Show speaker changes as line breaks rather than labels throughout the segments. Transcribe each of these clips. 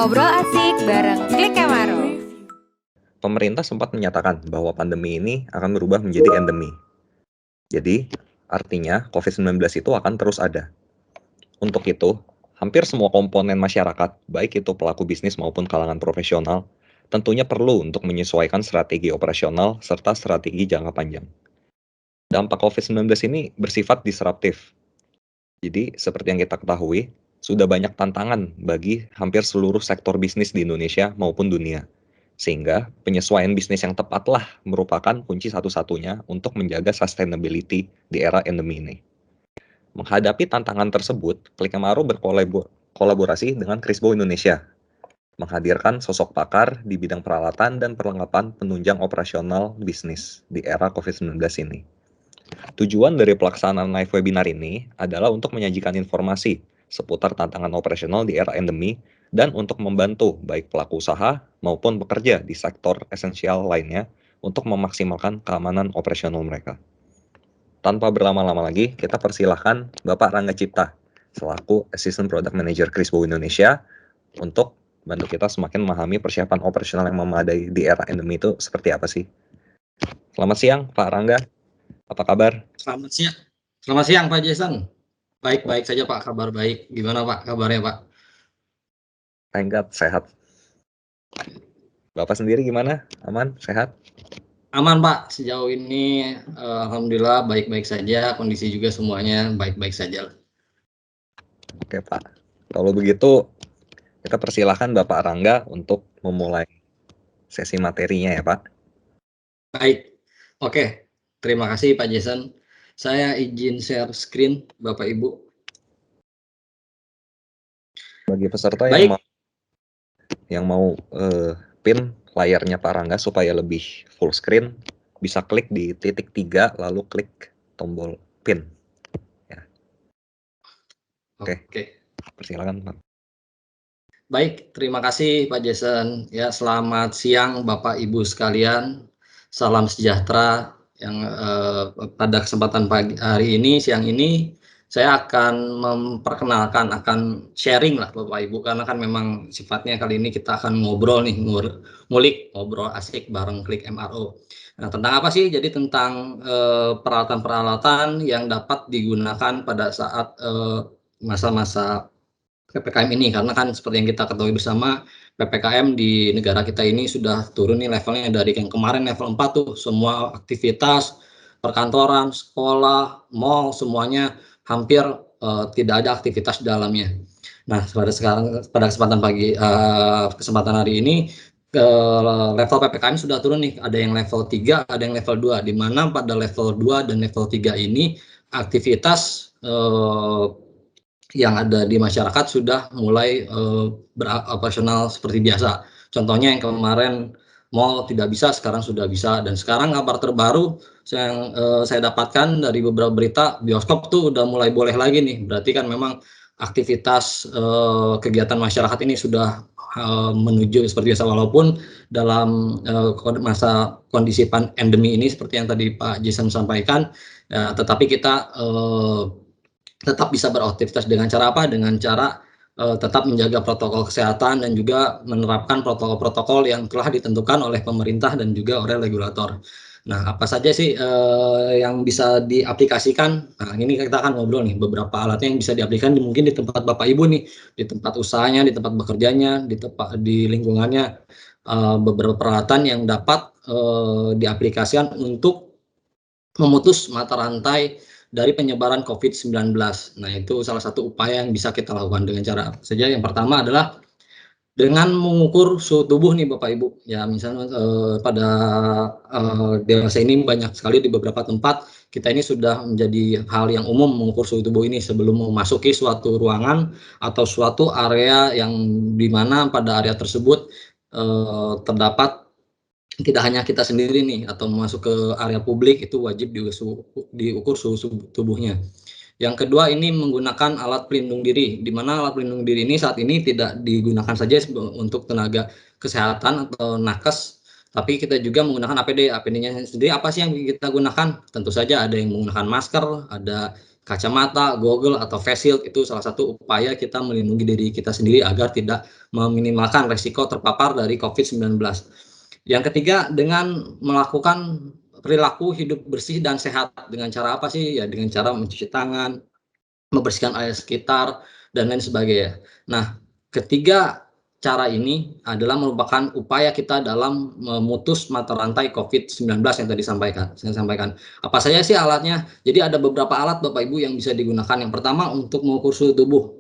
Ngobrol asik bareng Klik Emaro.
Pemerintah sempat menyatakan bahwa pandemi ini akan berubah menjadi endemi. Jadi, artinya COVID-19 itu akan terus ada. Untuk itu, hampir semua komponen masyarakat, baik itu pelaku bisnis maupun kalangan profesional, tentunya perlu untuk menyesuaikan strategi operasional serta strategi jangka panjang. Dampak COVID-19 ini bersifat disruptif. Jadi, seperti yang kita ketahui, sudah banyak tantangan bagi hampir seluruh sektor bisnis di Indonesia maupun dunia. Sehingga penyesuaian bisnis yang tepatlah merupakan kunci satu-satunya untuk menjaga sustainability di era endemi ini. Menghadapi tantangan tersebut, Klik Emaro berkolaborasi dengan Krisbo Indonesia, menghadirkan sosok pakar di bidang peralatan dan perlengkapan penunjang operasional bisnis di era COVID-19 ini. Tujuan dari pelaksanaan live webinar ini adalah untuk menyajikan informasi seputar tantangan operasional di era endemi dan untuk membantu baik pelaku usaha maupun pekerja di sektor esensial lainnya untuk memaksimalkan keamanan operasional mereka. Tanpa berlama-lama lagi, kita persilahkan Bapak Rangga Cipta selaku Assistant Product Manager Krisbo Indonesia untuk bantu kita semakin memahami persiapan operasional yang memadai di era endemi itu seperti apa sih. Selamat siang Pak Rangga, apa kabar?
Selamat siang Pak Jason. Baik-baik saja Pak, kabar baik. Gimana Pak kabarnya Pak?
Thank God, sehat. Bapak sendiri gimana? Aman? Sehat?
Aman Pak, sejauh ini alhamdulillah baik-baik saja. Kondisi juga semuanya baik-baik saja.
Oke Pak, kalau begitu kita persilahkan Bapak Rangga untuk memulai sesi materinya ya Pak.
Baik, oke. Terima kasih Pak Jason. Saya izin share screen Bapak Ibu.
Bagi peserta
Baik.
yang mau pin layarnya Pak Rangga supaya lebih full screen, bisa klik di titik 3 lalu klik tombol pin. Ya. Oke. Persilakan Pak.
Baik, terima kasih Pak Jason. Ya, selamat siang Bapak Ibu sekalian. Salam sejahtera. Yang pada kesempatan pagi hari ini, siang ini, saya akan memperkenalkan, akan sharing lah Bapak Ibu, karena kan memang sifatnya kali ini kita akan ngobrol nih, ngulik, ngobrol asik bareng Klik Emaro. Nah, tentang apa sih? Jadi tentang peralatan-peralatan yang dapat digunakan pada saat masa-masa PPKM ini, karena kan seperti yang kita ketahui bersama, PPKM di negara kita ini sudah turun nih levelnya dari yang kemarin level 4 tuh, semua aktivitas perkantoran, sekolah, mal, semuanya hampir tidak ada aktivitas di dalamnya. Nah, pada kesempatan hari ini level PPKM sudah turun nih, ada yang level 3, ada yang level 2, di mana pada level 2 dan level 3 ini aktivitas yang ada di masyarakat sudah mulai beroperasional seperti biasa. Contohnya yang kemarin mal tidak bisa, sekarang sudah bisa. Dan sekarang kabar terbaru yang saya dapatkan dari beberapa berita, bioskop tuh udah mulai boleh lagi nih. Berarti kan memang aktivitas kegiatan masyarakat ini sudah menuju seperti biasa, walaupun dalam masa kondisi endemi ini seperti yang tadi Pak Jason sampaikan, tetapi kita tetap bisa beraktivitas dengan cara apa? Dengan cara tetap menjaga protokol kesehatan dan juga menerapkan protokol-protokol yang telah ditentukan oleh pemerintah dan juga oleh regulator. Nah, apa saja sih yang bisa diaplikasikan? Nah, ini kita akan ngobrol nih beberapa alatnya yang bisa diaplikasikan mungkin di tempat Bapak Ibu nih, di tempat usahanya, di tempat bekerjanya, di lingkungannya, beberapa peralatan yang dapat diaplikasikan untuk memutus mata rantai dari penyebaran COVID-19. Nah, itu salah satu upaya yang bisa kita lakukan dengan cara apa saja. Yang pertama adalah dengan mengukur suhu tubuh nih Bapak Ibu. Ya, misalnya pada dewasa ini banyak sekali di beberapa tempat kita ini sudah menjadi hal yang umum mengukur suhu tubuh ini sebelum memasuki suatu ruangan atau suatu area yang di mana pada area tersebut terdapat tidak hanya kita sendiri nih atau masuk ke area publik, itu wajib diukur suhu tubuhnya. Yang kedua ini menggunakan alat pelindung diri, di mana alat pelindung diri ini saat ini tidak digunakan saja untuk tenaga kesehatan atau nakes, tapi kita juga menggunakan APD. APD-nya sendiri apa sih yang kita gunakan? Tentu saja ada yang menggunakan masker, ada kacamata, goggle, atau face shield itu salah satu upaya kita melindungi diri kita sendiri agar tidak meminimalkan resiko terpapar dari COVID-19. Yang ketiga, dengan melakukan perilaku hidup bersih dan sehat. Dengan cara apa sih? Ya dengan cara mencuci tangan, membersihkan area sekitar, dan lain sebagainya. Nah, ketiga cara ini adalah merupakan upaya kita dalam memutus mata rantai COVID-19 yang tadi saya sampaikan. Apa saja sih alatnya? Jadi ada beberapa alat Bapak Ibu yang bisa digunakan. Yang pertama untuk mengukur suhu tubuh.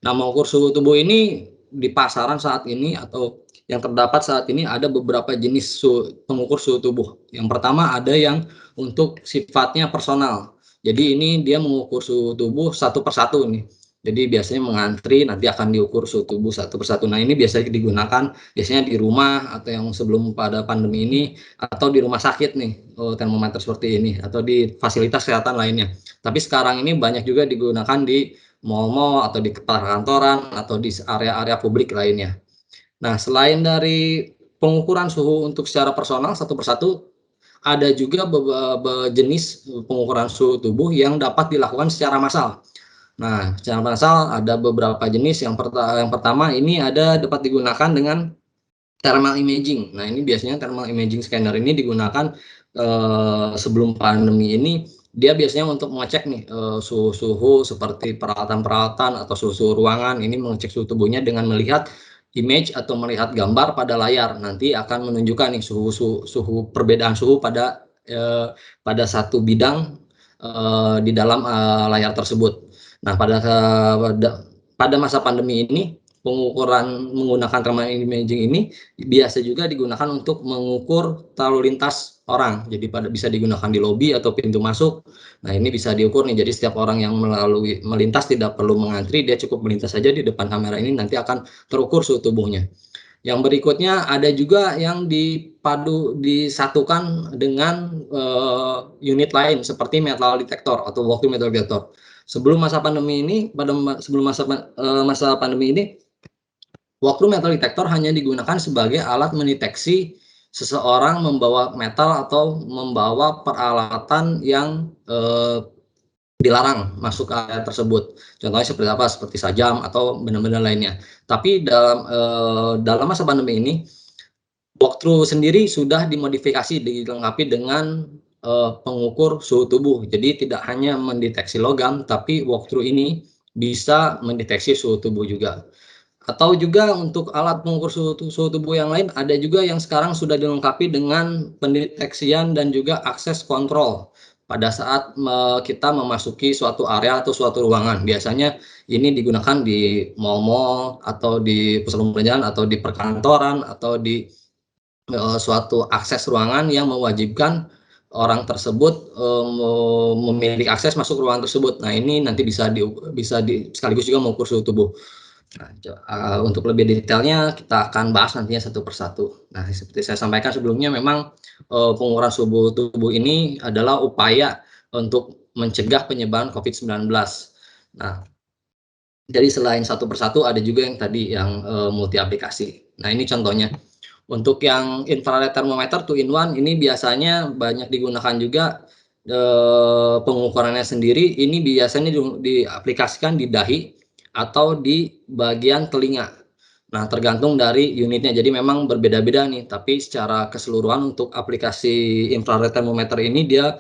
Nah, mengukur suhu tubuh ini di pasaran saat ini atau yang terdapat saat ini ada beberapa jenis pengukur suhu tubuh. Yang pertama ada yang untuk sifatnya personal. Jadi ini dia mengukur suhu tubuh satu persatu nih. Jadi biasanya mengantri nanti akan diukur suhu tubuh satu persatu. Nah, ini biasanya digunakan biasanya di rumah atau yang sebelum pada pandemi ini atau di rumah sakit nih termometer seperti ini atau di fasilitas kesehatan lainnya. Tapi sekarang ini banyak juga digunakan di mal-mal atau di perkantoran atau di area-area publik lainnya. Nah, selain dari pengukuran suhu untuk secara personal satu persatu, ada juga beberapa jenis pengukuran suhu tubuh yang dapat dilakukan secara massal. Nah, secara massal ada beberapa jenis. Yang pertama ini dapat digunakan dengan thermal imaging. Nah, ini biasanya thermal imaging scanner ini digunakan sebelum pandemi ini. Dia biasanya untuk mengecek nih suhu-suhu seperti peralatan-peralatan atau suhu ruangan. Ini mengecek suhu tubuhnya dengan melihat image atau melihat gambar pada layar. Nanti akan menunjukkan nih suhu perbedaan suhu pada satu bidang di dalam layar tersebut. Nah, pada masa pandemi ini pengukuran menggunakan thermal imaging ini biasa juga digunakan untuk mengukur lalu lintas orang. Jadi bisa digunakan di lobi atau pintu masuk. Nah, ini bisa diukur nih. Jadi setiap orang yang melintas tidak perlu mengantri, dia cukup melintas saja di depan kamera ini nanti akan terukur suhu tubuhnya. Yang berikutnya ada juga yang disatukan dengan unit lain seperti metal detector atau walk-through metal detector. Sebelum masa pandemi ini, masa pandemi ini, walk-through metal detector hanya digunakan sebagai alat mendeteksi seseorang membawa metal atau membawa peralatan yang dilarang masuk ke area tersebut. Contohnya seperti apa? Seperti sajam atau benda-benda lainnya. Tapi dalam masa pandemi ini, walkthrough sendiri sudah dimodifikasi, dilengkapi dengan pengukur suhu tubuh. Jadi tidak hanya mendeteksi logam, tapi walkthrough ini bisa mendeteksi suhu tubuh juga. Atau juga untuk alat pengukur suhu tubuh yang lain, ada juga yang sekarang sudah dilengkapi dengan pendeteksian dan juga akses kontrol pada saat kita memasuki suatu area atau suatu ruangan. Biasanya ini digunakan di mal-mal atau di pusat perbelanjaan atau di perkantoran atau di suatu akses ruangan yang mewajibkan orang tersebut memiliki akses masuk ruangan tersebut. Nah, ini nanti bisa sekaligus juga mengukur suhu tubuh. Nah, untuk lebih detailnya kita akan bahas nantinya satu persatu. Nah, seperti saya sampaikan sebelumnya, memang pengukuran suhu tubuh ini adalah upaya untuk mencegah penyebaran COVID-19. Nah, jadi selain satu persatu ada juga yang tadi yang multi aplikasi. Nah, ini contohnya. Untuk yang infrared thermometer 2-in-1 ini biasanya banyak digunakan juga pengukurannya sendiri. Ini biasanya diaplikasikan di dahi atau di bagian telinga. Nah, tergantung dari unitnya. Jadi memang berbeda-beda nih. Tapi secara keseluruhan untuk aplikasi infrared thermometer ini dia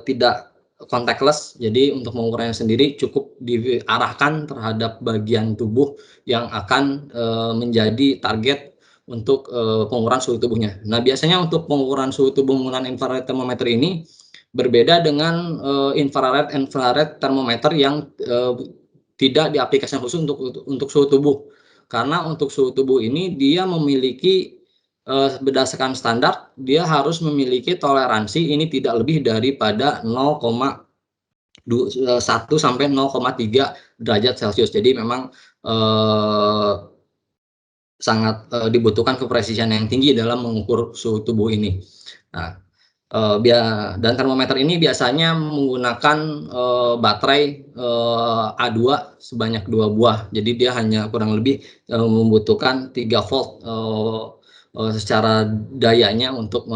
tidak contactless. Jadi untuk pengukurannya sendiri cukup diarahkan terhadap bagian tubuh yang akan menjadi target untuk pengukuran suhu tubuhnya. Nah, biasanya untuk pengukuran suhu tubuh menggunakan infrared thermometer ini berbeda dengan infrared thermometer yang tidak diaplikasikan khusus untuk suhu tubuh. Karena untuk suhu tubuh ini dia memiliki berdasarkan standar, dia harus memiliki toleransi ini tidak lebih daripada 0,1 sampai 0,3 derajat Celcius. Jadi memang sangat dibutuhkan kepresisian yang tinggi dalam mengukur suhu tubuh ini. Nah, dan termometer ini biasanya menggunakan baterai A2 sebanyak 2 buah. Jadi dia hanya kurang lebih membutuhkan 3 volt secara dayanya untuk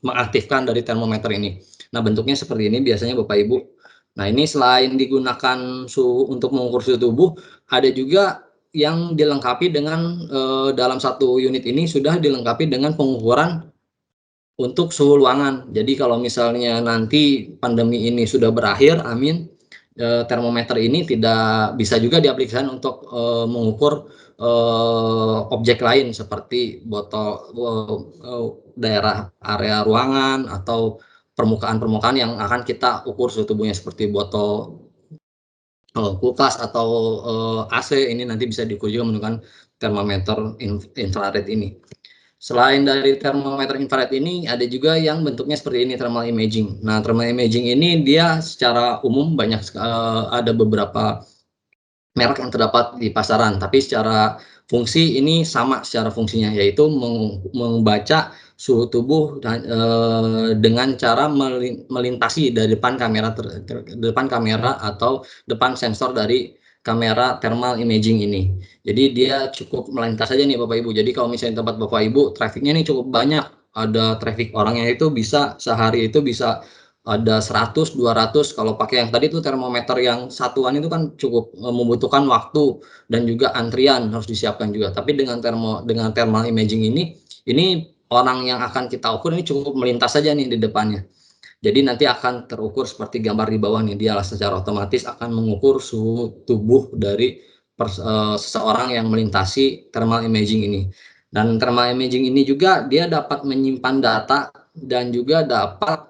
mengaktifkan dari termometer ini. Nah, bentuknya seperti ini biasanya Bapak Ibu. Nah, ini selain digunakan suhu untuk mengukur suhu tubuh, ada juga yang dilengkapi dengan dalam satu unit ini sudah dilengkapi dengan pengukuran untuk suhu ruangan. Jadi kalau misalnya nanti pandemi ini sudah berakhir, amin, termometer ini tidak bisa juga diaplikasikan untuk mengukur objek lain seperti botol, daerah area ruangan atau permukaan-permukaan yang akan kita ukur suhu tubuhnya seperti botol kulkas atau AC. Ini nanti bisa diukur juga menggunakan termometer infrared ini. Selain dari termometer infrared ini, ada juga yang bentuknya seperti ini, thermal imaging. Nah, thermal imaging ini dia secara umum banyak ada beberapa merek yang terdapat di pasaran, tapi secara fungsi ini sama secara fungsinya, yaitu membaca suhu tubuh dengan cara melintasi dari depan kamera atau depan sensor dari kamera thermal imaging ini. Jadi dia cukup melintas saja nih Bapak Ibu. Jadi kalau misalnya tempat Bapak Ibu trafficnya nih cukup banyak, ada traffic orangnya itu bisa sehari itu bisa ada 100, 200. Kalau pakai yang tadi itu termometer yang satuan itu kan cukup membutuhkan waktu dan juga antrian harus disiapkan juga. Tapi dengan thermal imaging ini orang yang akan kita ukur ini cukup melintas saja nih di depannya. Jadi nanti akan terukur seperti gambar di bawah nih, dia secara otomatis akan mengukur suhu tubuh dari seseorang yang melintasi thermal imaging ini. Dan thermal imaging ini juga dia dapat menyimpan data dan juga dapat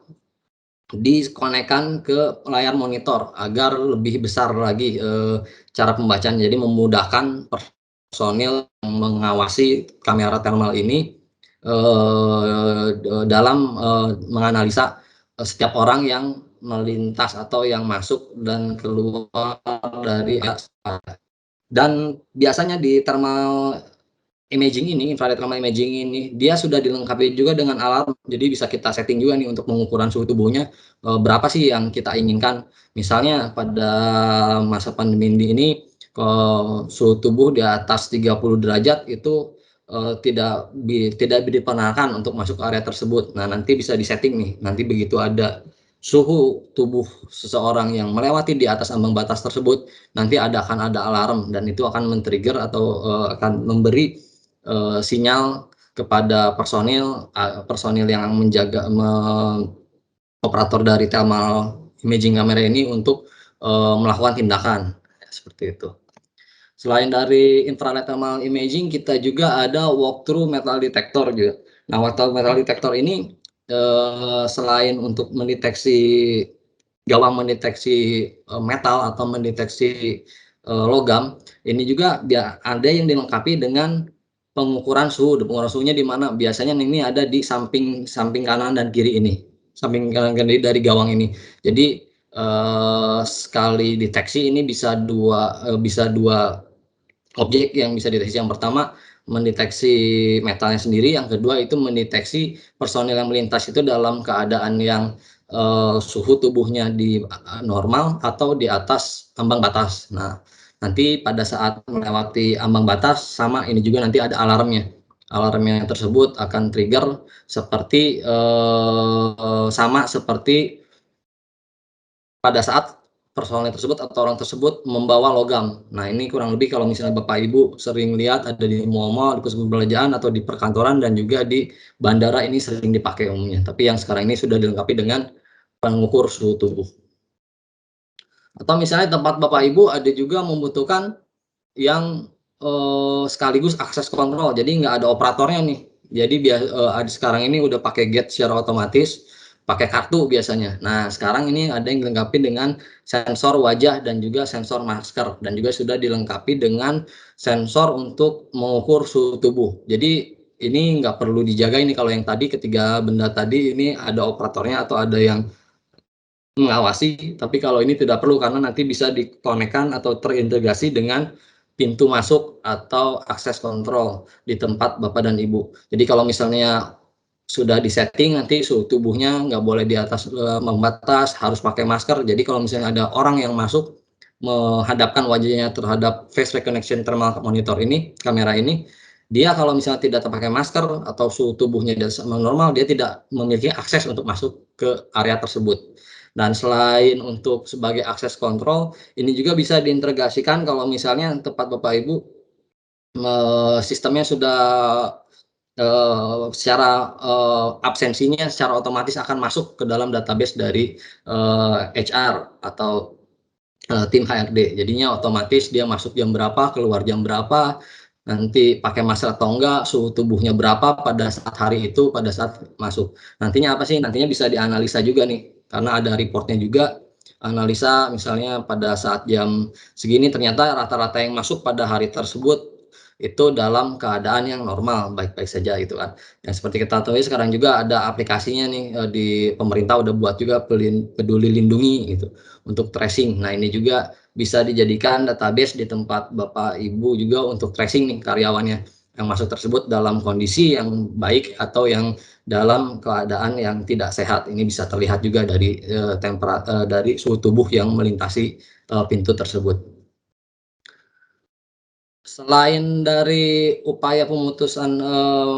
dikonekkan ke layar monitor agar lebih besar lagi cara pembacaan. Jadi memudahkan personil yang mengawasi kamera thermal ini dalam menganalisa setiap orang yang melintas atau yang masuk dan keluar dari dan biasanya di thermal imaging ini, infrared thermal imaging ini, dia sudah dilengkapi juga dengan alarm. Jadi bisa kita setting juga nih untuk pengukuran suhu tubuhnya berapa sih yang kita inginkan. Misalnya pada masa pandemi ini suhu tubuh di atas 30 derajat itu tidak diperkenankan untuk masuk ke area tersebut. Nah, nanti bisa disetting nih. Nanti begitu ada suhu tubuh seseorang yang melewati di atas ambang batas tersebut, nanti akan ada alarm dan itu akan men-trigger atau akan memberi sinyal kepada personil yang menjaga operator dari thermal imaging kamera ini untuk melakukan tindakan seperti itu. Selain dari infrared thermal imaging, kita juga ada walkthrough metal detector juga. Nah, walkthrough metal detector ini selain untuk mendeteksi metal atau mendeteksi logam, ini juga ada yang dilengkapi dengan pengukuran suhu. Pengukuran suhunya di mana? Biasanya ini ada di samping kanan dan kiri ini, samping kanan kiri dari gawang ini. Jadi sekali deteksi ini bisa dua objek yang bisa deteksi. Yang pertama mendeteksi metalnya sendiri, yang kedua itu mendeteksi personil yang melintas itu dalam keadaan yang suhu tubuhnya di normal atau di atas ambang batas. Nah, nanti pada saat melewati ambang batas sama ini juga nanti ada alarmnya. Alarmnya tersebut akan trigger seperti sama seperti pada saat personel tersebut atau orang tersebut membawa logam. Nah, ini kurang lebih kalau misalnya Bapak Ibu sering lihat ada di mal-mal, di pusat perbelanjaan atau di perkantoran dan juga di bandara, ini sering dipakai umumnya. Tapi yang sekarang ini sudah dilengkapi dengan pengukur suhu tubuh. Atau misalnya tempat Bapak Ibu ada juga membutuhkan yang sekaligus akses kontrol. Jadi nggak ada operatornya nih. Jadi sekarang ini udah pakai gate secara otomatis, pakai kartu biasanya. Nah, sekarang ini ada yang dilengkapi dengan sensor wajah dan juga sensor masker, dan juga sudah dilengkapi dengan sensor untuk mengukur suhu tubuh. Jadi ini nggak perlu dijaga ini, kalau yang tadi ketiga benda tadi ini ada operatornya atau ada yang mengawasi, tapi kalau ini tidak perlu karena nanti bisa dikonekkan atau terintegrasi dengan pintu masuk atau akses kontrol di tempat Bapak dan Ibu. Jadi kalau misalnya sudah disetting, nanti suhu tubuhnya nggak boleh di atas membatas, harus pakai masker. Jadi kalau misalnya ada orang yang masuk menghadapkan wajahnya terhadap face recognition thermal monitor ini, kamera ini, dia kalau misalnya tidak terpakai masker atau suhu tubuhnya di atas normal, dia tidak memiliki akses untuk masuk ke area tersebut. Dan selain untuk sebagai akses kontrol, ini juga bisa diintegrasikan kalau misalnya tempat Bapak Ibu sistemnya sudah secara absensinya secara otomatis akan masuk ke dalam database dari HR atau tim HRD. Jadinya otomatis dia masuk jam berapa, keluar jam berapa, nanti pakai masker atau enggak, suhu tubuhnya berapa pada saat hari itu, pada saat masuk. Nantinya apa sih? Nantinya bisa dianalisa juga nih, karena ada reportnya juga. Analisa misalnya pada saat jam segini ternyata rata-rata yang masuk pada hari tersebut itu dalam keadaan yang normal, baik-baik saja gitu kan. Yang seperti kita tahu sekarang juga ada aplikasinya nih di pemerintah udah buat juga Peduli Lindungi gitu untuk tracing. Nah, ini juga bisa dijadikan database di tempat Bapak Ibu juga untuk tracing nih karyawannya yang masuk tersebut dalam kondisi yang baik atau yang dalam keadaan yang tidak sehat. Ini bisa terlihat juga dari dari suhu tubuh yang melintasi pintu tersebut. Selain dari upaya pemutusan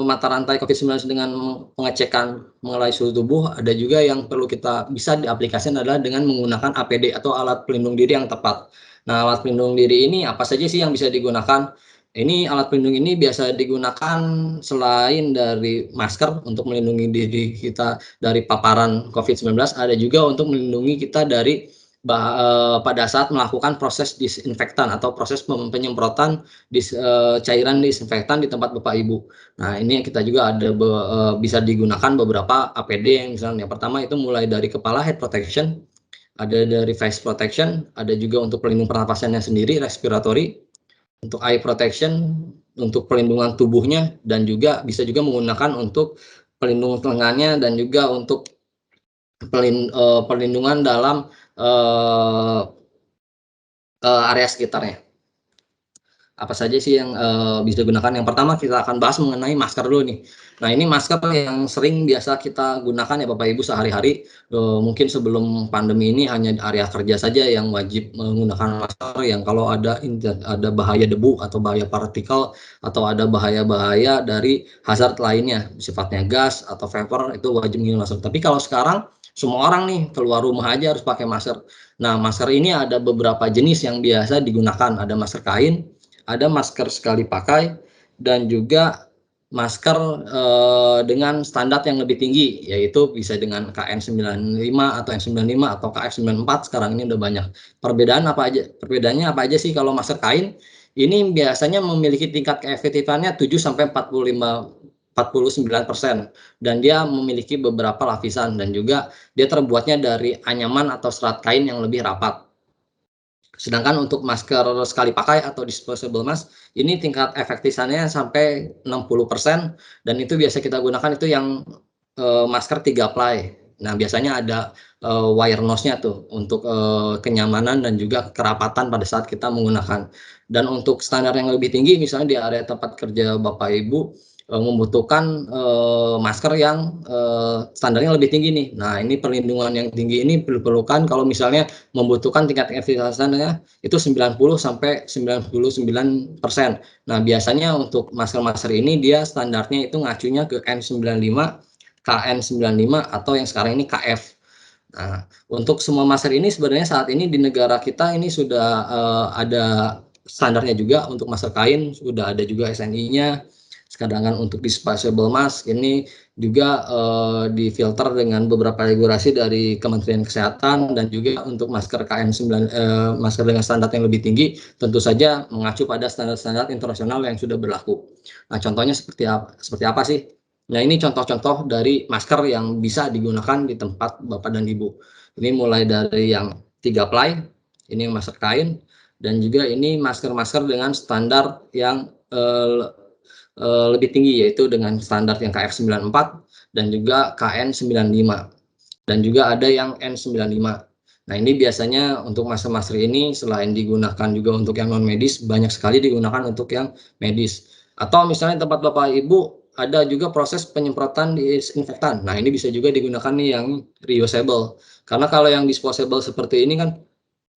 mata rantai COVID-19 dengan pengecekan mengenai suhu tubuh, ada juga yang perlu kita bisa diaplikasikan adalah dengan menggunakan APD atau alat pelindung diri yang tepat. Nah, alat pelindung diri ini apa saja sih yang bisa digunakan? Ini alat pelindung ini biasa digunakan selain dari masker untuk melindungi diri kita dari paparan COVID-19, ada juga untuk melindungi kita dari pada saat melakukan proses disinfektan atau proses penyemprotan cairan disinfektan di tempat Bapak Ibu. Nah, ini kita juga ada bisa digunakan beberapa APD yang misalnya yang pertama itu mulai dari kepala head protection, ada dari face protection, ada juga untuk pelindung pernapasannya sendiri respiratory, untuk eye protection, untuk pelindungan tubuhnya dan juga bisa juga menggunakan untuk pelindung lengannya dan juga untuk perlindungan dalam area sekitarnya. Apa saja sih yang bisa digunakan? Yang pertama kita akan bahas mengenai masker dulu nih. Nah, ini masker yang sering biasa kita gunakan ya Bapak Ibu sehari-hari. Mungkin sebelum pandemi ini hanya area kerja saja yang wajib menggunakan masker, yang kalau ada bahaya debu atau bahaya partikel atau ada bahaya-bahaya dari hazard lainnya, sifatnya gas atau vapor, itu wajib menggunakan masker. Tapi kalau sekarang semua orang nih keluar rumah aja harus pakai masker. Nah, masker ini ada beberapa jenis yang biasa digunakan. Ada masker kain, ada masker sekali pakai, dan juga masker dengan standar yang lebih tinggi, yaitu bisa dengan KN95 atau N95 atau KF94. Sekarang ini udah banyak. Perbedaannya apa aja sih? Kalau masker kain ini biasanya memiliki tingkat keefektifannya 7 sampai 49% dan dia memiliki beberapa lapisan dan juga dia terbuatnya dari anyaman atau serat kain yang lebih rapat. Sedangkan untuk masker sekali pakai atau disposable mask, ini tingkat efektifannya sampai 60% dan itu biasa kita gunakan itu yang masker 3 ply. Nah, biasanya ada wire nose-nya tuh untuk kenyamanan dan juga kerapatan pada saat kita menggunakan. Dan untuk standar yang lebih tinggi misalnya di area tempat kerja Bapak Ibu membutuhkan masker yang standarnya lebih tinggi nih. Nah, ini perlindungan yang tinggi ini diperlukan kalau misalnya membutuhkan tingkat efektivitasnya itu 90 sampai 99%. Nah, biasanya untuk masker-masker ini dia standarnya itu ngacunya ke N95, KN95 atau yang sekarang ini KF. Nah, untuk semua masker ini sebenarnya saat ini di negara kita ini sudah ada standarnya juga. Untuk masker kain sudah ada juga SNI-nya. Sedangkan untuk disposable mask ini juga difilter dengan beberapa regulasi dari Kementerian Kesehatan, dan juga untuk masker KN9 masker dengan standar yang lebih tinggi tentu saja mengacu pada standar-standar internasional yang sudah berlaku. Nah, contohnya seperti apa sih? Nah, ini contoh-contoh dari masker yang bisa digunakan di tempat Bapak dan Ibu. Ini mulai dari yang 3 ply, ini masker kain, dan juga ini masker-masker dengan standar yang lebih tinggi, yaitu dengan standar yang KF94 dan juga KN95 dan juga ada yang N95. Nah, ini biasanya untuk masker-masker ini selain digunakan juga untuk yang non medis, banyak sekali digunakan untuk yang medis. Atau misalnya tempat Bapak Ibu ada juga proses penyemprotan disinfektan. Nah, ini bisa juga digunakan nih yang reusable. Karena kalau yang disposable seperti ini kan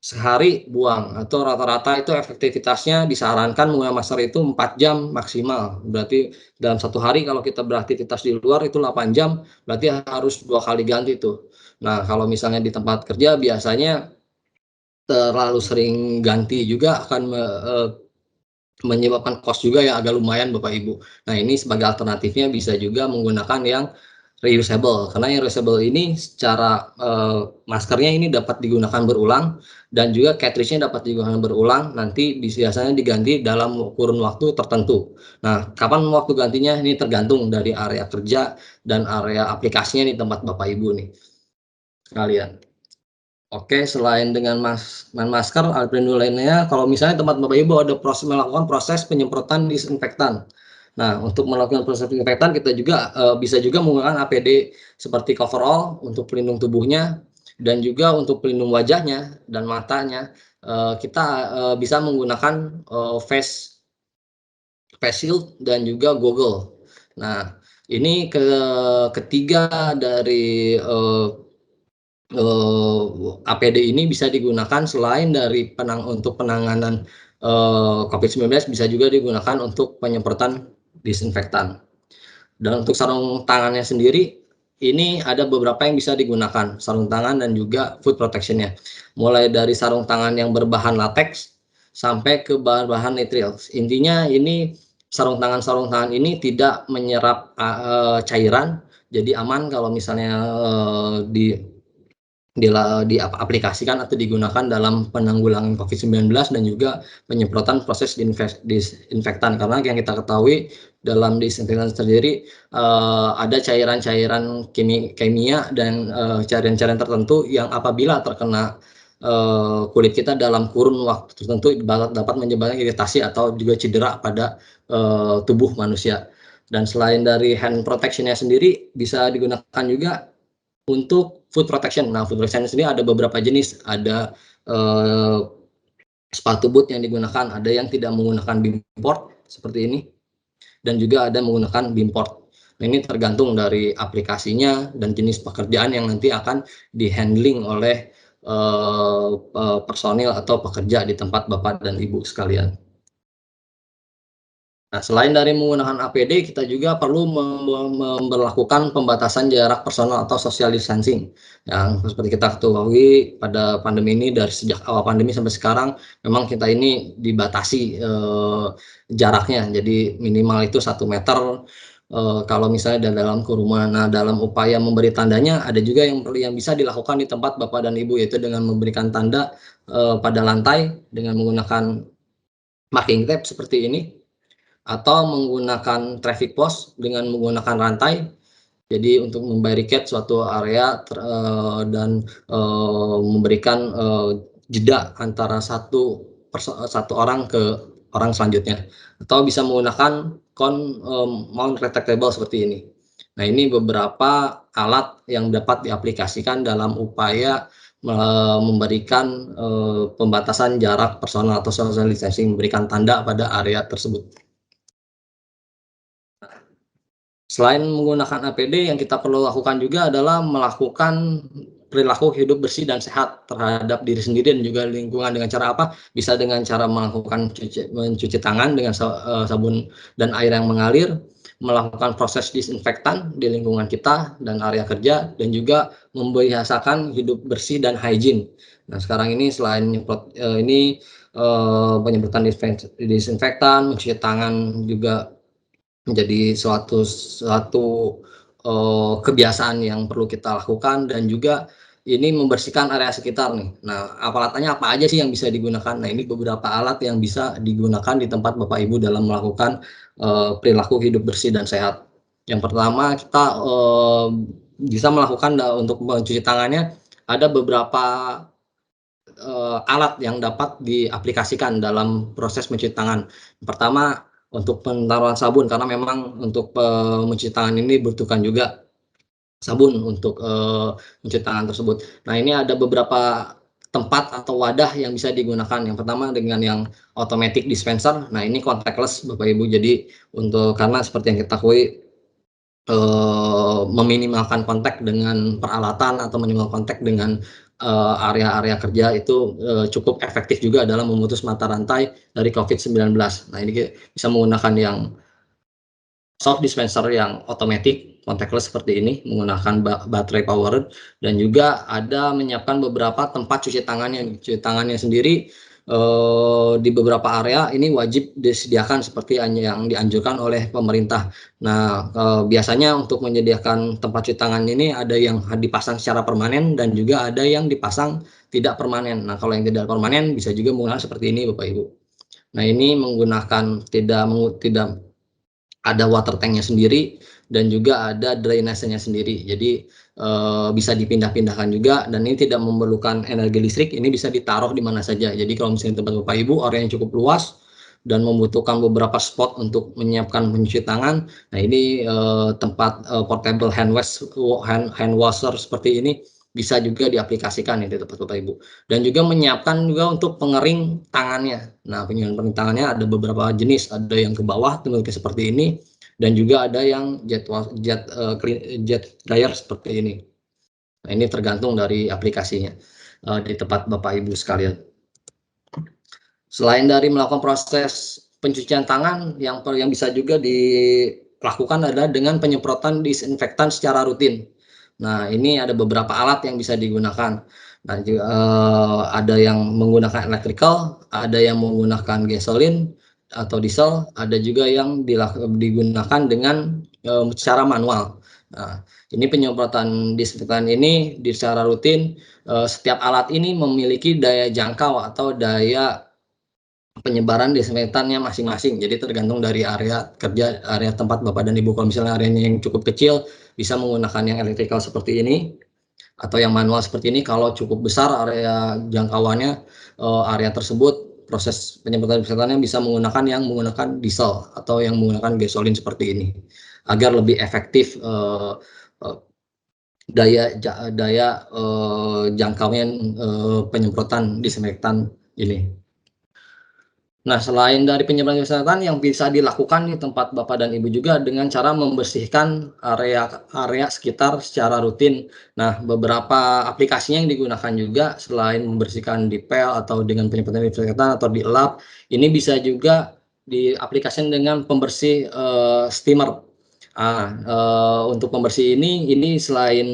sehari buang, atau rata-rata itu efektivitasnya disarankan menggunakan masker itu 4 jam maksimal. Berarti dalam 1 hari kalau kita beraktivitas di luar itu 8 jam, berarti harus 2 kali ganti tuh. Nah, kalau misalnya di tempat kerja biasanya terlalu sering ganti juga akan menyebabkan cost juga yang agak lumayan Bapak Ibu. Nah, ini sebagai alternatifnya bisa juga menggunakan yang reusable, karena yang reusable ini secara maskernya ini dapat digunakan berulang dan juga cartridge-nya dapat digunakan berulang, nanti biasanya diganti dalam kurun waktu tertentu. Nah, kapan waktu gantinya ini tergantung dari area kerja dan area aplikasinya di tempat Bapak Ibu nih sekalian. Oke, selain dengan masker, alat pelindung lainnya, kalau misalnya tempat Bapak Ibu ada melakukan proses penyemprotan disinfektan. Nah, untuk melakukan proses penyemprotan kita juga bisa juga menggunakan APD seperti coverall untuk pelindung tubuhnya dan juga untuk pelindung wajahnya dan matanya. Kita bisa menggunakan face shield dan juga goggle. Nah, ini ketiga dari APD ini bisa digunakan selain dari untuk penanganan COVID-19, bisa juga digunakan untuk penyemprotan disinfektan. Dan untuk sarung tangannya sendiri, ini ada beberapa yang bisa digunakan, sarung tangan dan juga foot protection-nya. Mulai dari sarung tangan yang berbahan latex sampai ke bahan-bahan nitril. Intinya ini sarung tangan ini tidak menyerap cairan, jadi aman kalau misalnya diaplikasikan atau digunakan dalam penanggulangan COVID-19 dan juga penyemprotan proses disinfektan, karena yang kita ketahui dalam disinfektan sendiri ada cairan-cairan kimia dan cairan-cairan tertentu yang apabila terkena kulit kita dalam kurun waktu tertentu dapat menyebabkan iritasi atau juga cedera pada tubuh manusia. Dan selain dari hand protection-nya sendiri bisa digunakan juga untuk foot protection. Nah, foot protection sendiri ada beberapa jenis, ada sepatu boot yang digunakan, ada yang tidak menggunakan bimport seperti ini, dan juga ada menggunakan bimport. Nah, ini tergantung dari aplikasinya dan jenis pekerjaan yang nanti akan di-handling oleh personil atau pekerja di tempat Bapak dan Ibu sekalian. Nah, selain dari menggunakan APD, kita juga perlu memberlakukan pembatasan jarak personal atau social distancing. Yang seperti kita ketahui pada pandemi ini, dari sejak awal pandemi sampai sekarang, memang kita ini dibatasi jaraknya. Jadi minimal itu 1 meter kalau misalnya dalam kerumunan. Nah, dalam upaya memberi tandanya, ada juga yang bisa dilakukan di tempat Bapak dan Ibu, yaitu dengan memberikan tanda pada lantai dengan menggunakan marking tape seperti ini, atau menggunakan traffic post dengan menggunakan rantai. Jadi untuk membarricade suatu area dan memberikan jeda antara satu orang ke orang selanjutnya, atau bisa menggunakan mount retractable seperti ini. Nah, ini beberapa alat yang dapat diaplikasikan dalam upaya memberikan pembatasan jarak personal atau social distancing, memberikan tanda pada area tersebut. Selain menggunakan APD, yang kita perlu lakukan juga adalah melakukan perilaku hidup bersih dan sehat terhadap diri sendiri dan juga lingkungan. Dengan cara apa? Bisa dengan cara melakukan mencuci tangan dengan sabun dan air yang mengalir, melakukan proses disinfektan di lingkungan kita dan area kerja, dan juga membiasakan hidup bersih dan hygiene. Nah, sekarang ini selain penyemprotan disinfektan, mencuci tangan juga menjadi suatu kebiasaan yang perlu kita lakukan, dan juga ini membersihkan area sekitar nih. Nah, alatnya apa aja sih yang bisa digunakan? Nah, ini beberapa alat yang bisa digunakan di tempat Bapak Ibu dalam melakukan perilaku hidup bersih dan sehat. Yang pertama, kita bisa melakukan untuk mencuci tangannya, ada beberapa alat yang dapat diaplikasikan dalam proses mencuci tangan. Pertama, untuk penaruhan sabun, karena memang untuk mencuci tangan ini dibutuhkan juga sabun untuk mencuci tangan tersebut. Nah, ini ada beberapa tempat atau wadah yang bisa digunakan. Yang pertama dengan yang automatic dispenser. Nah, ini contactless Bapak Ibu. Jadi karena seperti yang kita ketahui, meminimalkan kontak dengan peralatan atau minimal kontak dengan area-area kerja itu cukup efektif juga dalam memutus mata rantai dari COVID-19. Nah, ini bisa menggunakan yang soft dispenser yang otomatis contactless seperti ini, menggunakan baterai powered, dan juga ada menyiapkan beberapa tempat cuci tangannya sendiri di beberapa area ini wajib disediakan seperti yang dianjurkan oleh pemerintah. Nah, biasanya untuk menyediakan tempat cuci tangan ini ada yang dipasang secara permanen dan juga ada yang dipasang tidak permanen. Nah, kalau yang tidak permanen bisa juga menggunakan seperti ini, Bapak Ibu. Nah, ini menggunakan tidak ada water tanknya sendiri dan juga ada drainasenya sendiri. Jadi bisa dipindah-pindahkan juga, dan ini tidak memerlukan energi listrik. Ini bisa ditaruh di mana saja. Jadi kalau misalnya tempat Bapak Ibu area yang cukup luas dan membutuhkan beberapa spot untuk menyiapkan pencuci tangan, nah ini tempat portable hand washer seperti ini bisa juga diaplikasikan di tempat Bapak Ibu. Dan juga menyiapkan juga untuk pengering tangannya. Nah, pengering tangannya ada beberapa jenis, ada yang ke bawah bentuknya seperti ini, dan juga ada yang jet dryer seperti ini. Nah, ini tergantung dari aplikasinya di tempat Bapak Ibu sekalian. Selain dari melakukan proses pencucian tangan, yang bisa juga dilakukan adalah dengan penyemprotan disinfektan secara rutin. Nah, ini ada beberapa alat yang bisa digunakan. Nah, juga, ada yang menggunakan electrical, ada yang menggunakan gasolin atau diesel, ada juga yang digunakan dengan secara manual. Nah, ini penyemprotan disinfektan ini secara rutin. Setiap alat ini memiliki daya jangkau atau daya penyebaran disinfektannya masing-masing. Jadi tergantung dari area kerja, area tempat Bapak dan Ibu. Kalau misalnya areanya yang cukup kecil, bisa menggunakan yang electrical seperti ini atau yang manual seperti ini. Kalau cukup besar area jangkauannya, area tersebut, proses penyemprotan disinfektannya bisa menggunakan diesel atau yang menggunakan gasolin seperti ini, agar lebih efektif daya jangkaunya penyemprotan disinfektan ini. Nah, selain dari penyemprotan disinfektan yang bisa dilakukan di tempat Bapak dan Ibu juga dengan cara membersihkan area sekitar secara rutin. Nah, beberapa aplikasinya yang digunakan juga selain membersihkan di pel atau dengan penyemprotan disinfektan atau dielap, ini bisa juga diaplikasikan dengan pembersih steamer. Untuk pembersih ini selain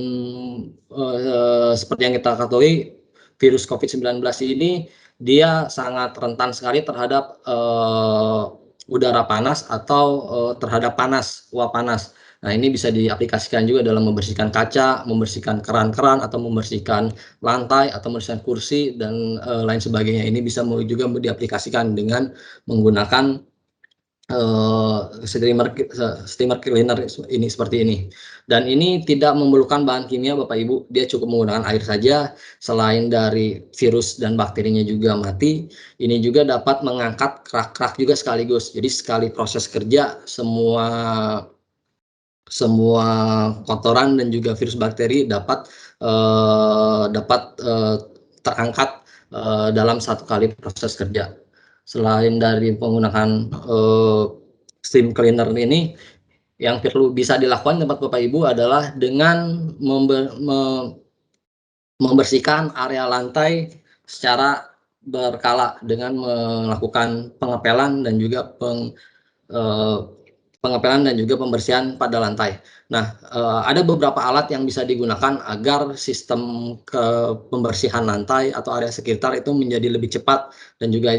seperti yang kita ketahui, virus COVID-19 ini dia sangat rentan sekali terhadap udara panas atau terhadap uap panas. Nah, ini bisa diaplikasikan juga dalam membersihkan kaca, membersihkan keran-keran, atau membersihkan lantai, atau membersihkan kursi, dan lain sebagainya. Ini bisa juga diaplikasikan dengan menggunakan steamer cleaner ini seperti ini. Dan ini tidak memerlukan bahan kimia, Bapak Ibu, dia cukup menggunakan air saja. Selain dari virus dan bakterinya juga mati, ini juga dapat mengangkat kerak-kerak juga sekaligus. Jadi sekali proses kerja, semua kotoran dan juga virus bakteri dapat terangkat dalam satu kali proses kerja. Selain dari penggunaan steam cleaner ini, yang perlu bisa dilakukan tempat Bapak Ibu adalah dengan membersihkan area lantai secara berkala dengan melakukan pengepelan dan juga pembersihan pada lantai. Nah, ada beberapa alat yang bisa digunakan agar sistem pembersihan lantai atau area sekitar itu menjadi lebih cepat dan juga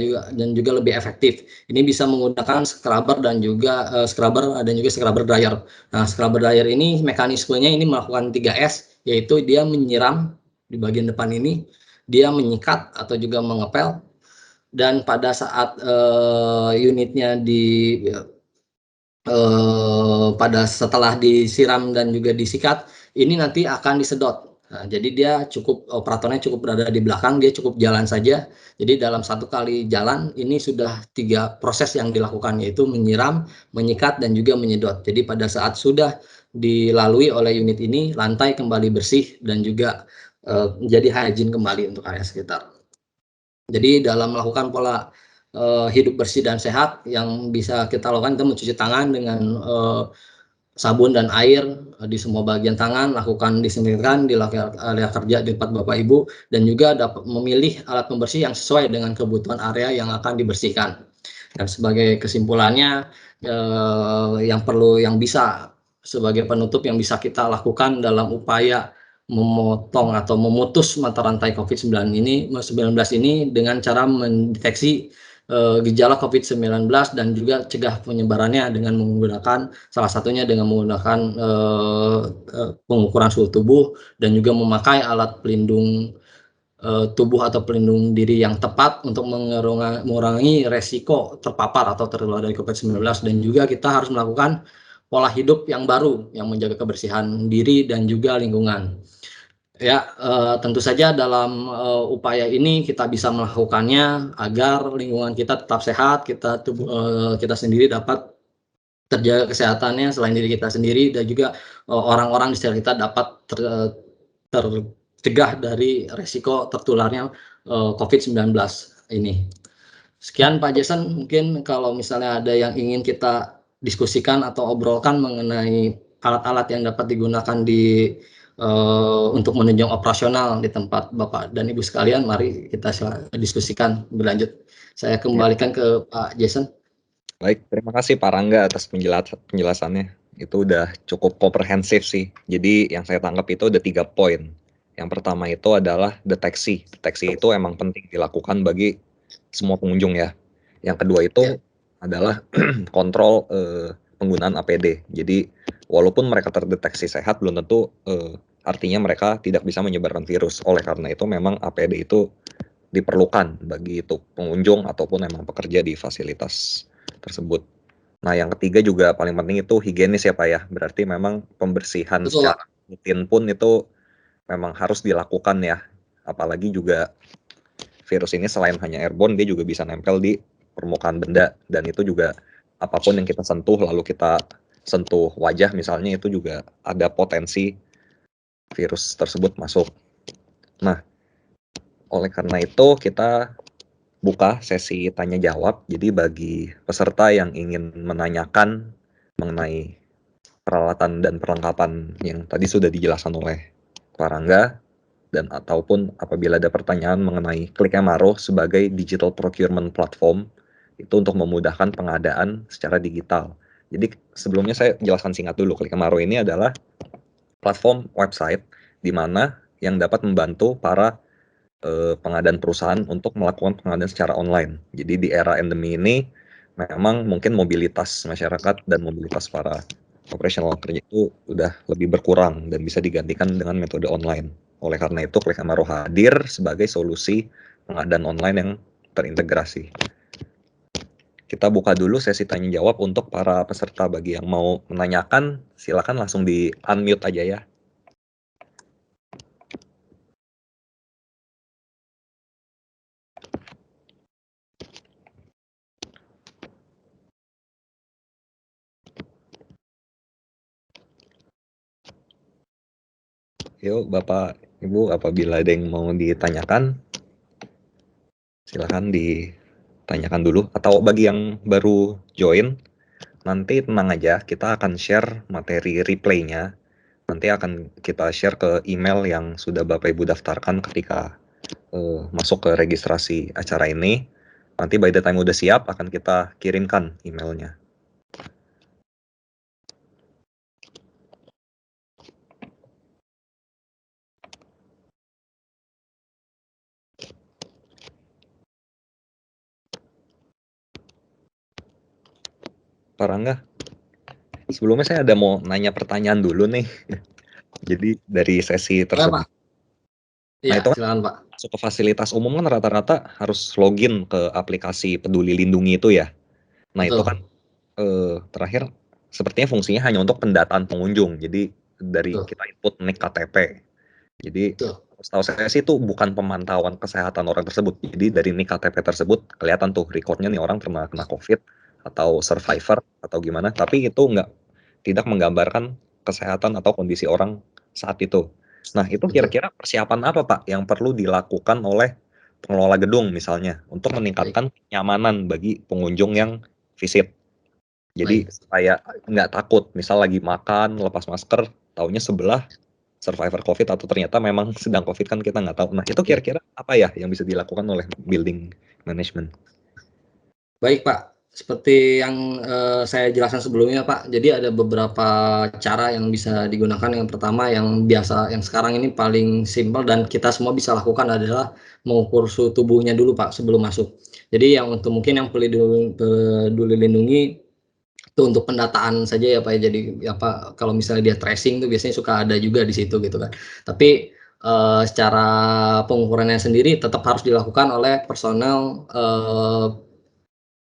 lebih efektif. Ini bisa menggunakan scrubber dan juga scrubber dryer. Nah, scrubber dryer ini mekanismenya ini melakukan 3S, yaitu dia menyiram di bagian depan ini, dia menyikat atau juga mengepel, dan pada saat unitnya setelah disiram dan juga disikat, ini nanti akan disedot. Nah, jadi dia operatornya cukup berada di belakang, dia cukup jalan saja. Jadi dalam satu kali jalan ini sudah 3 proses yang dilakukan, yaitu menyiram, menyikat, dan juga menyedot. Jadi pada saat sudah dilalui oleh unit ini, lantai kembali bersih dan juga menjadi hygiene kembali untuk area sekitar. Jadi dalam melakukan pola hidup bersih dan sehat yang bisa kita lakukan, itu mencuci tangan dengan sabun dan air di semua bagian tangan, lakukan disinfektan di area kerja di tempat Bapak Ibu, dan juga dapat memilih alat pembersih yang sesuai dengan kebutuhan area yang akan dibersihkan. Dan sebagai kesimpulannya, yang bisa sebagai penutup yang bisa kita lakukan dalam upaya memotong atau memutus mata rantai COVID-19 ini dengan cara mendeteksi gejala COVID-19 dan juga cegah penyebarannya dengan menggunakan salah satunya dengan menggunakan pengukuran suhu tubuh dan juga memakai alat pelindung tubuh atau pelindung diri yang tepat untuk mengurangi resiko terpapar atau tertular dari COVID-19, dan juga kita harus melakukan pola hidup yang baru yang menjaga kebersihan diri dan juga lingkungan. Ya, tentu saja dalam upaya ini kita bisa melakukannya agar lingkungan kita tetap sehat, kita sendiri dapat terjaga kesehatannya selain diri kita sendiri, dan juga orang-orang di sekitar kita dapat tercegah dari resiko tertularnya COVID-19 ini. Sekian Pak Jason, mungkin kalau misalnya ada yang ingin kita diskusikan atau obrolkan mengenai alat-alat yang dapat digunakan untuk menunjang operasional di tempat Bapak dan Ibu sekalian, mari kita diskusikan berlanjut. Saya kembalikan ke Pak Jason.
Baik, terima kasih Pak Rangga atas penjelasannya. Itu udah cukup komprehensif sih. Jadi yang saya tangkap itu ada 3 poin. Yang pertama itu adalah deteksi. Deteksi itu emang penting dilakukan bagi semua pengunjung ya. Yang kedua itu adalah kontrol penggunaan APD. Jadi walaupun mereka terdeteksi sehat, belum tentu artinya mereka tidak bisa menyebarkan virus. Oleh karena itu memang APD itu diperlukan bagi itu pengunjung ataupun memang pekerja di fasilitas tersebut. Nah, yang ketiga juga paling penting itu higienis ya Pak ya. Berarti memang pembersihan secara rutin pun itu memang harus dilakukan ya. Apalagi juga virus ini selain hanya airborne, dia juga bisa nempel di permukaan benda, dan itu juga apapun yang kita sentuh lalu kita sentuh wajah misalnya, itu juga ada potensi virus tersebut masuk. Nah, oleh karena itu kita buka sesi tanya jawab. Jadi bagi peserta yang ingin menanyakan mengenai peralatan dan perlengkapan yang tadi sudah dijelaskan oleh Pak Rangga, dan ataupun apabila ada pertanyaan mengenai Klik Emaro sebagai digital procurement platform, itu untuk memudahkan pengadaan secara digital. Jadi sebelumnya saya jelaskan singkat dulu. Klik Emaro ini adalah platform website di mana yang dapat membantu para pengadaan perusahaan untuk melakukan pengadaan secara online. Jadi di era endemi ini memang mungkin mobilitas masyarakat dan mobilitas para operational kerja itu udah lebih berkurang dan bisa digantikan dengan metode online. Oleh karena itu Klik Emaro hadir sebagai solusi pengadaan online yang terintegrasi. Kita buka dulu sesi tanya jawab untuk para peserta. Bagi yang mau menanyakan, silakan langsung di unmute aja ya. Yuk Bapak Ibu, apabila ada yang mau ditanyakan, silakan ditanyakan dulu. Atau bagi yang baru join, nanti tenang aja, kita akan share materi replaynya. Nanti akan kita share ke email yang sudah Bapak Ibu daftarkan ketika masuk ke registrasi acara ini. Nanti by the time udah siap, akan kita kirimkan emailnya. Pak Rangga, sebelumnya saya ada mau nanya pertanyaan dulu nih. Jadi dari sesi tersebut.
Iya,
Nah itu kan
silakan Pak.
masuk ke fasilitas umum kan rata-rata harus login ke aplikasi Peduli Lindungi itu ya. Nah itu kan terakhir sepertinya fungsinya hanya untuk pendataan pengunjung. Jadi dari kita input NIK KTP. Jadi setahu saya sih itu bukan pemantauan kesehatan orang tersebut. Jadi dari NIK KTP tersebut kelihatan tuh recordnya nih orang pernah kena COVID atau survivor atau gimana. Tapi itu tidak menggambarkan kesehatan atau kondisi orang saat itu. Nah itu kira-kira persiapan apa Pak yang perlu dilakukan oleh pengelola gedung misalnya untuk meningkatkan kenyamanan bagi pengunjung yang visit? Jadi supaya nggak takut, misal lagi makan lepas masker, taunya sebelah survivor COVID atau ternyata memang sedang COVID kan kita nggak tahu. Nah itu kira-kira apa ya yang bisa dilakukan oleh building management?
Baik Pak, seperti yang saya jelaskan sebelumnya Pak, jadi ada beberapa cara yang bisa digunakan. Yang pertama yang biasa, yang sekarang ini paling simpel dan kita semua bisa lakukan adalah mengukur suhu tubuhnya dulu Pak sebelum masuk. Jadi yang untuk mungkin yang peduli lindungi itu untuk pendataan saja ya Pak ya. Jadi apa kalau misalnya dia tracing tuh biasanya suka ada juga di situ gitu kan. Tapi secara pengukurannya sendiri tetap harus dilakukan oleh personel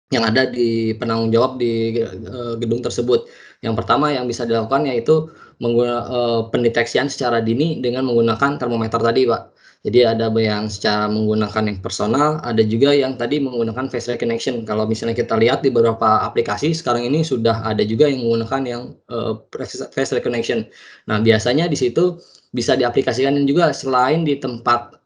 yang ada di penanggung jawab di gedung tersebut. Yang pertama yang bisa dilakukan yaitu pendeteksian secara dini dengan menggunakan termometer tadi, Pak. Jadi ada yang secara menggunakan yang personal, ada juga yang tadi menggunakan face recognition. Kalau misalnya kita lihat di beberapa aplikasi sekarang ini sudah ada juga yang menggunakan yang face recognition. Nah, biasanya di situ bisa diaplikasikan juga selain di tempat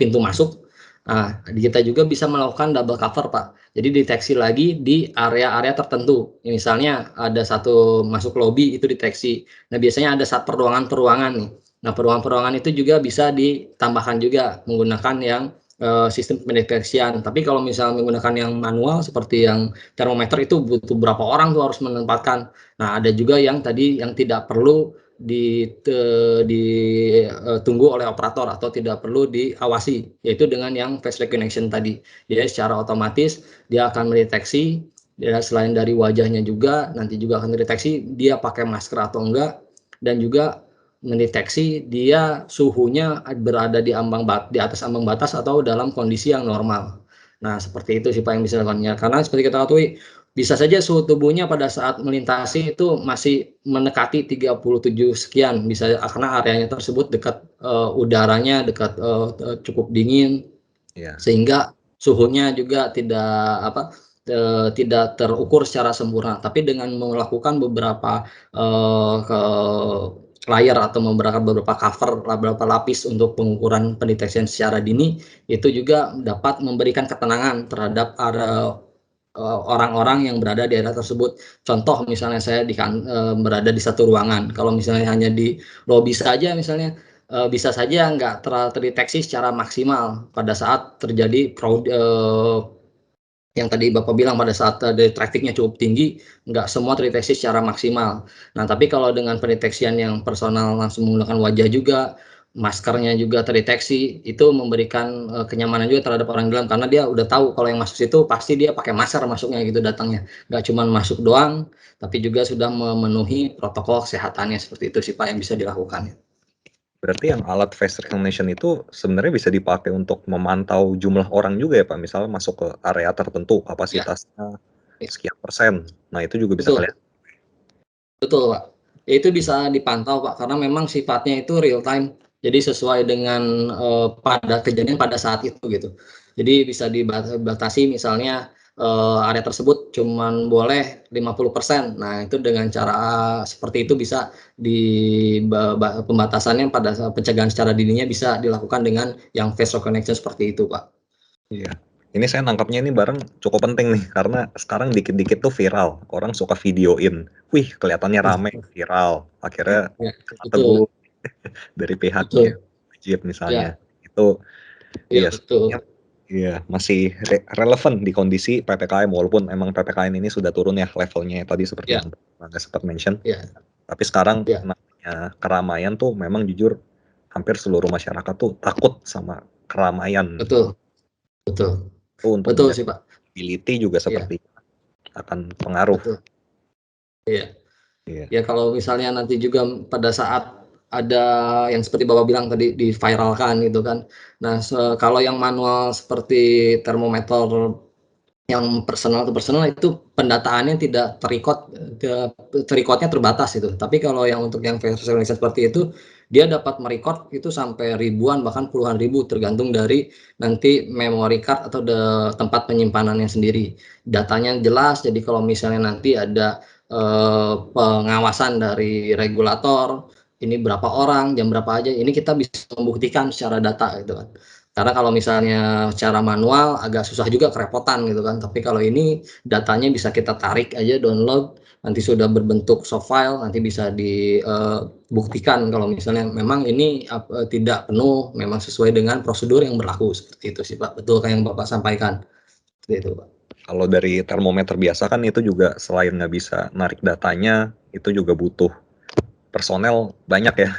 pintu masuk. Nah, kita juga bisa melakukan double cover, Pak. Jadi deteksi lagi di area-area tertentu. Misalnya ada satu masuk lobi itu deteksi. Nah, biasanya ada saat peruangan-peruangan nih. Nah, peruangan-peruangan itu juga bisa ditambahkan juga menggunakan yang sistem pendeteksian. Tapi kalau misalnya menggunakan yang manual seperti yang termometer itu butuh berapa orang tuh harus menempatkan. Nah, ada juga yang tadi yang tidak perlu ditunggu oleh operator atau tidak perlu diawasi, yaitu dengan yang face recognition tadi. Jadi secara otomatis dia akan mendeteksi, ya, selain dari wajahnya juga nanti juga akan mendeteksi dia pakai masker atau enggak, dan juga mendeteksi dia suhunya berada di atas ambang batas atau dalam kondisi yang normal. Nah, seperti itu sih Pak yang bisa dilakukan. Karena seperti kita ketahui bisa saja suhu tubuhnya pada saat melintasi itu masih mendekati 37 sekian, bisa karena areanya tersebut dekat udaranya dekat cukup dingin, sehingga suhunya juga tidak terukur secara sempurna. Tapi dengan melakukan beberapa layer atau beberapa cover, beberapa lapis untuk pengukuran pendeteksian secara dini, itu juga dapat memberikan ketenangan terhadap orang-orang yang berada di area tersebut. Contoh misalnya saya berada di satu ruangan, kalau misalnya hanya di lobi saja misalnya, bisa saja nggak terdeteksi secara maksimal pada saat terjadi yang tadi Bapak bilang pada saat trafficnya cukup tinggi, nggak semua terdeteksi secara maksimal. Nah, tapi kalau dengan pendeteksian yang personal langsung menggunakan wajah juga, maskernya juga terdeteksi, itu memberikan kenyamanan juga terhadap orang dalam karena dia udah tahu kalau yang masuk situ pasti dia pakai masker masuknya gitu datangnya. Nggak cuma masuk doang, tapi juga sudah memenuhi protokol kesehatannya. Seperti itu sih Pak yang bisa dilakukan.
Berarti yang alat face recognition itu sebenarnya bisa dipakai untuk memantau jumlah orang juga ya Pak? Misalnya masuk ke area tertentu kapasitasnya sekian persen. Nah itu juga bisa kelihatan.
Betul Pak. Itu bisa dipantau Pak karena memang sifatnya itu real time. Jadi sesuai dengan pada kejadian pada saat itu gitu. Jadi bisa dibatasi misalnya area tersebut cuman boleh 50%. Nah, itu dengan cara seperti itu bisa pembatasannya pada pencegahan secara dininya bisa dilakukan dengan yang face recognition seperti itu, Pak.
Iya. Ini saya nangkapnya ini bareng cukup penting nih karena sekarang dikit-dikit tuh viral. Orang suka videoin. Wih, kelihatannya rame, viral. Akhirnya teguh dari pihaknya wajib misalnya. Itu iya, iya masih relevan di kondisi PPKM walaupun emang PPKM ini sudah turun ya levelnya tadi seperti yang Bang sempat mention. Tapi sekarang namanya keramaian tuh memang jujur hampir seluruh masyarakat tuh takut sama keramaian.
Betul.
Untuk
betul sih Pak.
Mobility juga seperti akan pengaruh.
Iya. Ya kalau misalnya nanti juga pada saat ada yang seperti Bapak bilang tadi diviralkan gitu kan. Nah, kalau yang manual seperti termometer yang personal to personal itu pendataannya tidak terrecordnya terbatas itu. Tapi kalau yang untuk yang face recognition seperti itu, dia dapat merecord itu sampai ribuan bahkan puluhan ribu tergantung dari nanti memory card atau tempat penyimpanannya sendiri. Datanya jelas, jadi kalau misalnya nanti ada pengawasan dari regulator, ini berapa orang, jam berapa aja, ini kita bisa membuktikan secara data gitu kan. Karena kalau misalnya secara manual agak susah juga kerepotan gitu kan, tapi kalau ini datanya bisa kita tarik aja download, nanti sudah berbentuk soft file, nanti bisa dibuktikan kalau misalnya memang ini tidak penuh, memang sesuai dengan prosedur yang berlaku, seperti itu sih Pak, betul kayak yang Bapak sampaikan, seperti itu Pak.
Kalau dari termometer biasa kan itu juga selain nggak bisa narik datanya, itu juga butuh personel banyak ya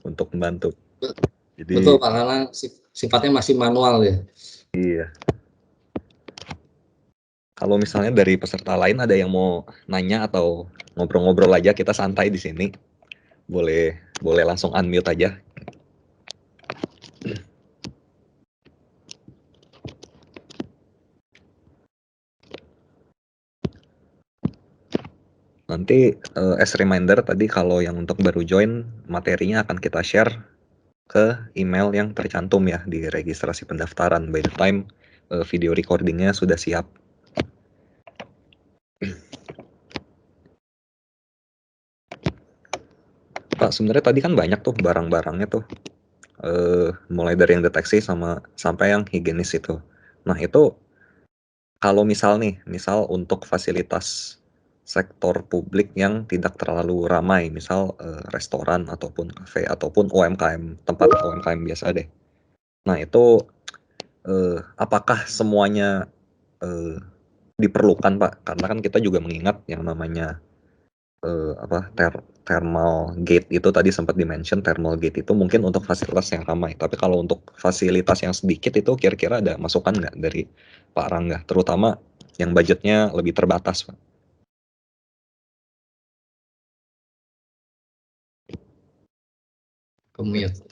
untuk membantu.
Betul
Jadi
Pak, karena sifatnya masih manual ya.
iya. Kalau misalnya dari peserta lain ada yang mau nanya atau ngobrol-ngobrol aja, kita santai di sini. Boleh langsung unmute aja. Nanti as reminder tadi kalau yang untuk baru join, materinya akan kita share ke email yang tercantum ya di registrasi pendaftaran by the time video recordingnya sudah siap. Pak, sebenarnya tadi kan banyak tuh barang-barangnya tuh. Mulai dari yang deteksi sampai yang higienis itu. Nah, itu kalau misal untuk fasilitas sektor publik yang tidak terlalu ramai, misal restoran ataupun kafe ataupun UMKM, tempat UMKM biasa deh. Nah, itu apakah semuanya diperlukan, Pak? Karena kan kita juga mengingat yang namanya thermal gate itu tadi sempat di-mention, thermal gate itu mungkin untuk fasilitas yang ramai. Tapi kalau untuk fasilitas yang sedikit itu kira-kira ada masukan nggak dari Pak Rangga? Terutama yang budgetnya lebih terbatas, Pak.
Commute.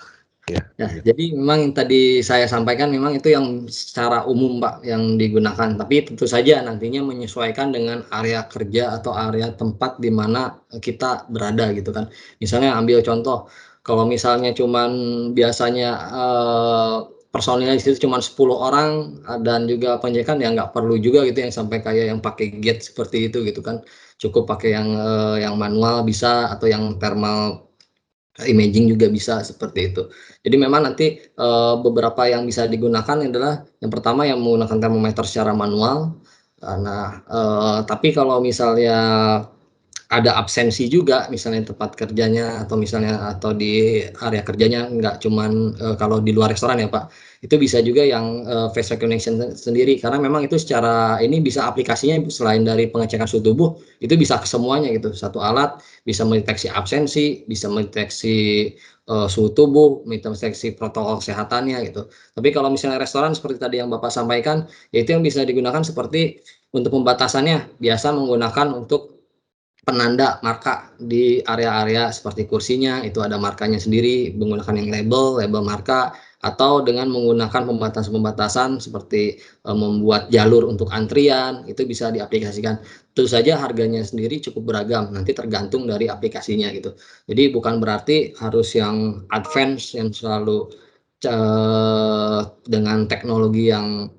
Ya,
Ya, jadi memang yang tadi saya sampaikan memang itu yang secara umum Pak yang digunakan. Tapi tentu saja nantinya menyesuaikan dengan area kerja atau area tempat di mana kita berada gitu kan. Misalnya ambil contoh, kalau misalnya cuman biasanya personilnya di situ cuma 10 orang dan juga penjagaan ya nggak perlu juga gitu yang sampai kayak yang pakai gate seperti itu gitu kan. Cukup pakai yang manual bisa atau yang thermal imaging juga bisa seperti itu. Jadi memang nanti beberapa yang bisa digunakan adalah yang pertama yang menggunakan termometer secara manual. Nah, tapi kalau misalnya ada absensi juga misalnya tempat kerjanya atau di area kerjanya nggak cuman kalau di luar restoran ya Pak, itu bisa juga yang face recognition sendiri karena memang itu secara ini bisa aplikasinya selain dari pengecekan suhu tubuh itu bisa ke semuanya gitu. Satu alat bisa mendeteksi absensi, bisa mendeteksi suhu tubuh, mendeteksi protokol kesehatannya gitu. Tapi kalau misalnya restoran seperti tadi yang Bapak sampaikan, ya itu yang bisa digunakan seperti untuk pembatasannya biasa menggunakan untuk penanda marka di area-area seperti kursinya itu ada markanya sendiri menggunakan yang label marka atau dengan menggunakan pembatasan-pembatasan seperti membuat jalur untuk antrian itu bisa diaplikasikan. Tentu saja harganya sendiri cukup beragam nanti tergantung dari aplikasinya gitu. Jadi bukan berarti harus yang advance yang selalu dengan teknologi yang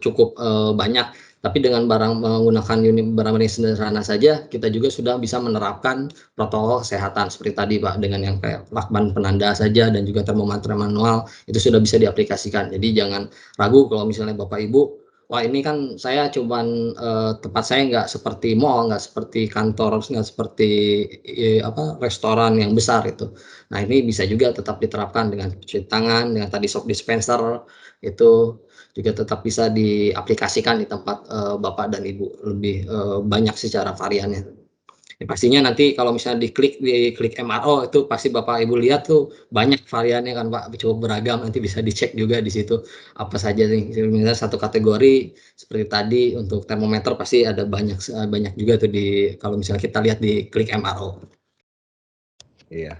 cukup banyak, tapi dengan menggunakan barang yang sederhana saja kita juga sudah bisa menerapkan protokol kesehatan seperti tadi Pak, dengan yang kayak lakban penanda saja dan juga termometer manual itu sudah bisa diaplikasikan. Jadi jangan ragu kalau misalnya Bapak Ibu, wah ini kan saya cuman tempat saya nggak seperti mall, nggak seperti kantor, nggak seperti restoran yang besar itu. Nah ini bisa juga tetap diterapkan dengan cuci tangan, dengan tadi soft dispenser, itu juga tetap bisa diaplikasikan di tempat Bapak dan Ibu lebih banyak secara variannya. Ya, pastinya nanti kalau misalnya diklik MRO itu pasti Bapak Ibu lihat tuh banyak variannya kan Pak, cukup beragam, nanti bisa dicek juga di situ apa saja nih. Misalnya satu kategori seperti tadi untuk termometer pasti ada banyak juga tuh kalau misalnya kita lihat di klik MRO.
Iya.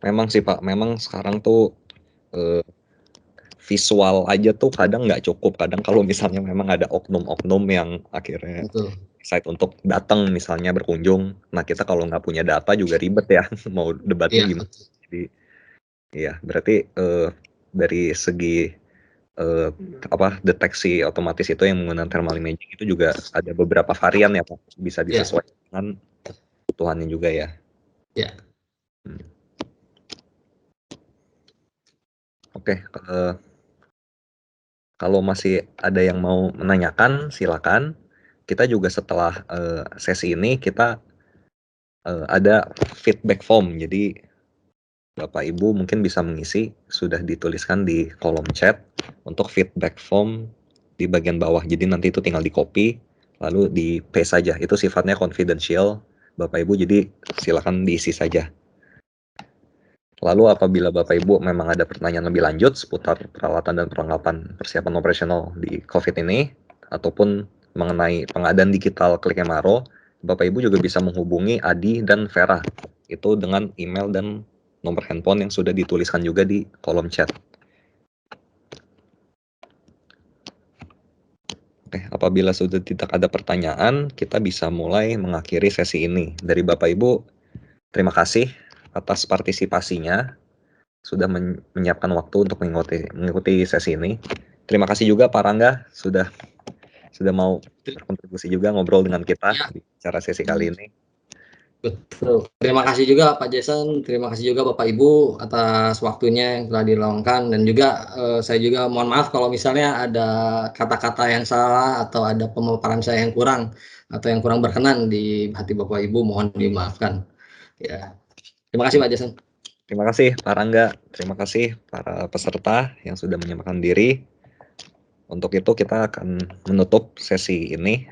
Memang sih Pak, memang sekarang tuh visual aja tuh kadang nggak cukup. Kadang kalau misalnya memang ada oknum-oknum yang akhirnya
Betul.
excited untuk datang misalnya berkunjung. Nah kita kalau nggak punya data juga ribet ya mau debatnya
Iya,
gimana.
betul.
Jadi iya berarti dari segi deteksi otomatis itu yang menggunakan thermal imaging itu juga ada beberapa varian ya Pak, bisa
Ya,
disesuaikan dengan kebutuhannya juga ya.
ya.
Hmm. Oke, kalau masih ada yang mau menanyakan silakan. Kita juga setelah, sesi ini kita, ada feedback form. Jadi Bapak Ibu mungkin bisa mengisi, sudah dituliskan di kolom chat untuk feedback form di bagian bawah. Jadi nanti itu tinggal di-copy, lalu di-paste saja. Itu sifatnya confidential Bapak Ibu, jadi silakan diisi saja. Lalu apabila Bapak Ibu memang ada pertanyaan lebih lanjut seputar peralatan dan perlengkapan persiapan operasional di COVID ini, ataupun mengenai pengadaan digital Klik Emaro, Bapak Ibu juga bisa menghubungi Adi dan Vera. Itu dengan email dan nomor handphone yang sudah dituliskan juga di kolom chat. Oke, apabila sudah tidak ada pertanyaan, kita bisa mulai mengakhiri sesi ini. Dari Bapak Ibu, terima kasih atas partisipasinya, sudah menyiapkan waktu untuk mengikuti sesi ini. Terima kasih juga Pak Rangga sudah mau berkontribusi juga ngobrol dengan kita di acara sesi kali ini.
Betul. Terima kasih juga Pak Jason, terima kasih juga Bapak Ibu atas waktunya yang telah diluangkan, dan juga saya juga mohon maaf kalau misalnya ada kata-kata yang salah atau ada pemaparan saya yang kurang atau yang kurang berkenan di hati Bapak Ibu, mohon dimaafkan. Ya. Terima kasih Pak Jason.
Terima kasih Pak Rangga, terima kasih para peserta yang sudah menyempatkan diri. Untuk itu kita akan menutup sesi ini.